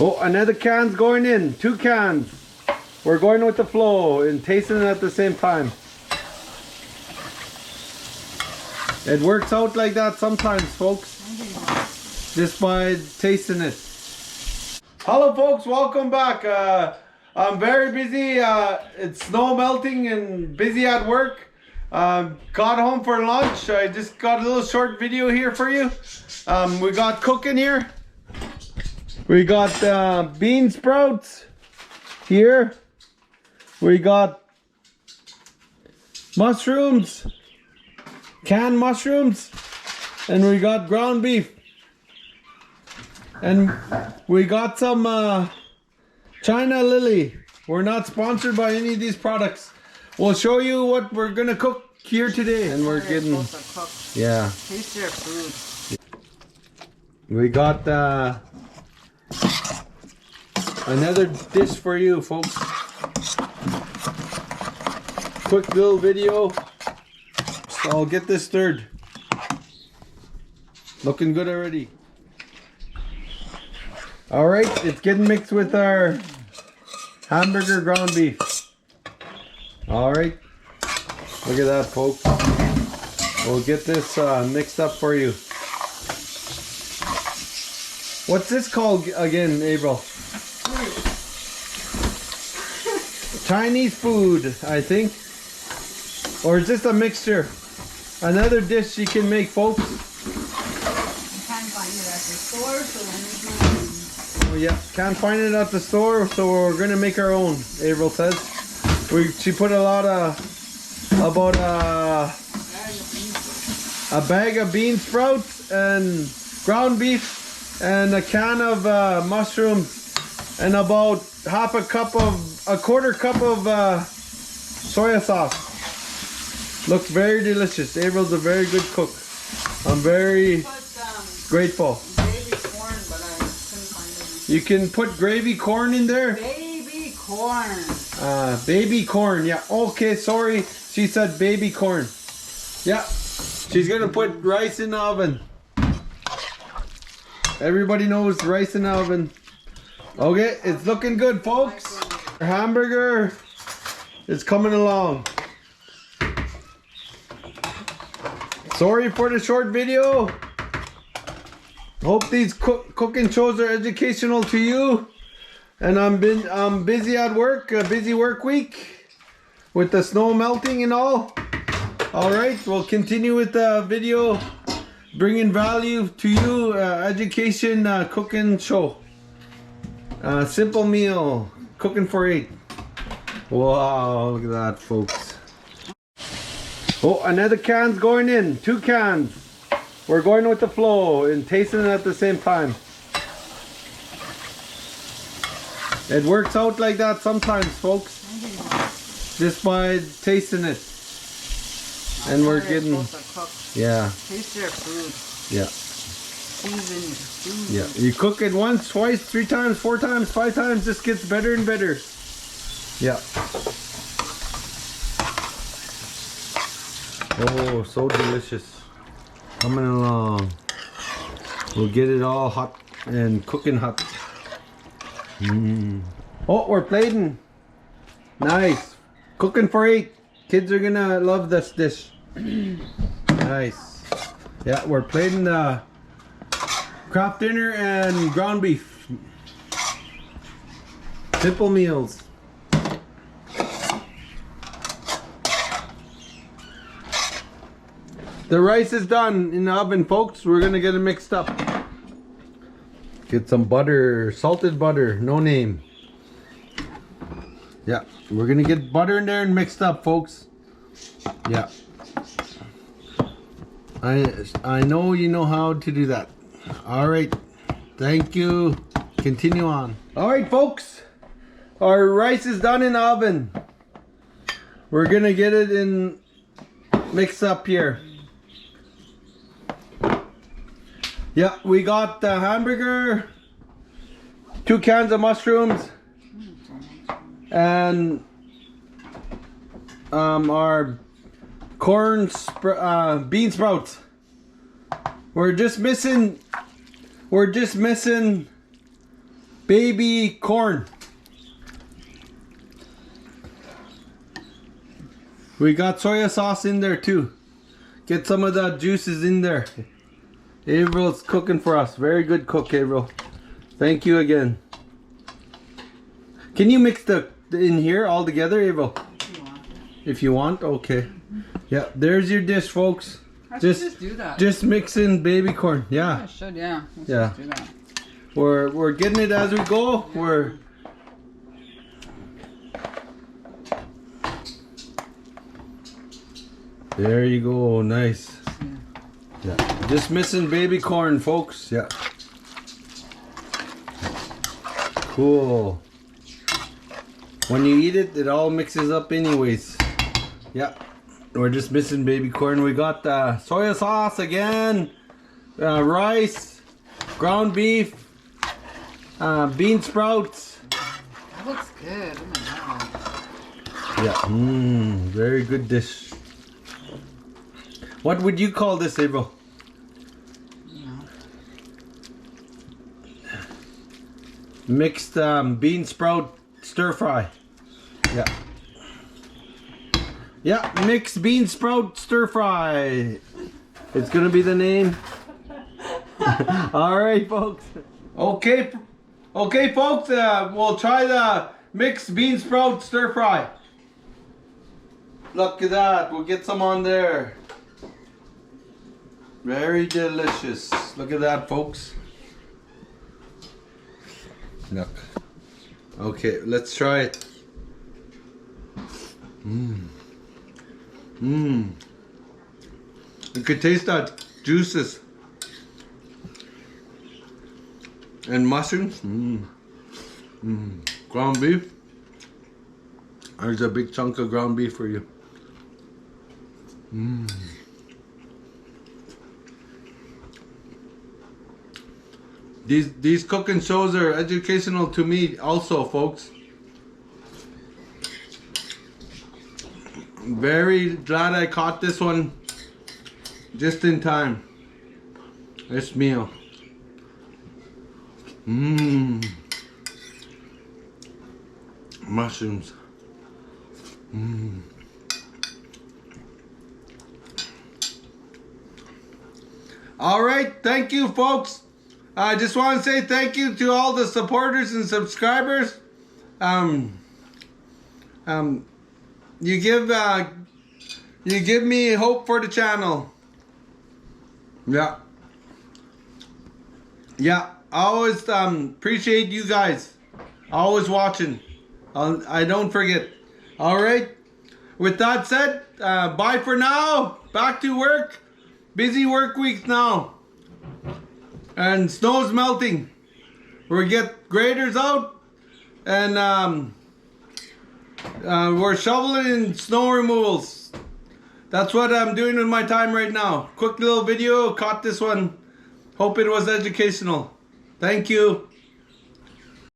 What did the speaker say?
Oh, another can's going in. 2 cans. We're going with the flow and tasting it at the same time. It works out like that sometimes, folks. Just by tasting it. Hello, folks. Welcome back. I'm very busy. It's snow melting and busy at work. Got home for lunch. I just got a little short video here for you. We got cooking here. We got bean sprouts here. We got mushrooms, canned mushrooms, and we got ground beef. And we got some China Lily. We're not sponsored by any of these products. We'll show you what we're gonna cook here today. And we're getting, yeah. Taste your food. We got another dish for you, folks. Quick little video. So I'll get this stirred. Looking good already. All right, it's getting mixed with our hamburger ground beef. All right, look at that, folks. We'll get this mixed up for you. What's this called again, Avril? Chinese food, I think. Or is this a mixture? Another dish you can make, folks. You can't find it at the store, so when Oh yeah, can't find it at the store, so we're gonna make our own, Avril says. She put a lot of, about a bag of bean sprouts and ground beef and a can of mushrooms and about a quarter cup of soya sauce. Looks very delicious. Avril's a very good cook. I'm very grateful. baby corn, but I couldn't find it. You can put gravy corn in there? Baby corn. Baby corn. Yeah. Okay, sorry. She said baby corn. Yeah. She's gonna put rice in the oven. Everybody knows rice in the oven. Okay, it's looking good, folks. Our hamburger is coming along. Sorry for the short video. Hope these cooking shows are educational to you. And I'm busy at work, a busy work week with the snow melting and all. All right, we'll continue with the video, bringing value to you, education cooking show. Simple meal, cooking for 8. Wow, look at that, folks. Oh, another can's going in. 2 cans. We're going with the flow and tasting it at the same time. It works out like that sometimes, folks. Just by tasting it. And we're getting, yeah. Taste your food. Yeah. Season your food. Yeah. You cook it once, twice, 3 times, 4 times, 5 times. Just gets better and better. Yeah. Oh, so delicious. Coming along. We'll get it all hot and cooking hot. Oh, we're plating. Nice. Cooking for 8. Kids are gonna love this dish. Nice. Yeah, we're plating the craft dinner and ground beef. Simple meals. The rice is done in the oven, folks. We're gonna get it mixed up. Get some butter, salted butter, no name. Yeah, we're gonna get butter in there and mixed up, folks. Yeah. I know you know how to do that. All right, thank you. Continue on. All right, folks. Our rice is done in the oven. We're gonna get it in mixed up here. Yeah, we got the hamburger, 2 cans of mushrooms, and our bean sprouts. We're just missing baby corn. We got soya sauce in there too. Get some of the juices in there. Avril's cooking for us. Very good cook, Avril. Thank you again. Can you mix the in here all together, Avril? If you want, okay. Yeah, there's your dish, folks. I should just do that. Just mix in baby corn. Yeah. I should, yeah. Let's Yeah. just do that. We're getting it as we go. Yeah. There you go. Nice. Yeah. Just missing baby corn, folks. Yeah. Cool. When you eat it, it all mixes up anyways. Yeah. We're just missing baby corn. We got soya sauce again, rice, ground beef, bean sprouts. That looks good. Oh my god. Yeah. Very good dish. What would you call this, Avril? No. Mixed bean sprout stir fry. Yeah. Yeah, mixed bean sprout stir fry. It's gonna be the name. All right, folks. Okay, folks. We'll try the mixed bean sprout stir fry. Look at that. We'll get some on there. Very delicious. Look at that, folks. Look. Okay, let's try it. You could taste that juices and mushrooms. Ground beef. There's a big chunk of ground beef for you. These cooking shows are educational to me also, folks. Very glad I caught this one just in time. This meal. Mushrooms. All right, thank you, folks. I just want to say thank you to all the supporters and subscribers. You give me hope for the channel. Yeah. Yeah. I always appreciate you guys. Always watching. I don't forget. All right. With that said, bye for now. Back to work. Busy work week now. And snow's melting. We get graders out, and we're shoveling in snow removals. That's what I'm doing with my time right now. Quick little video. Caught this one. Hope it was educational. Thank you.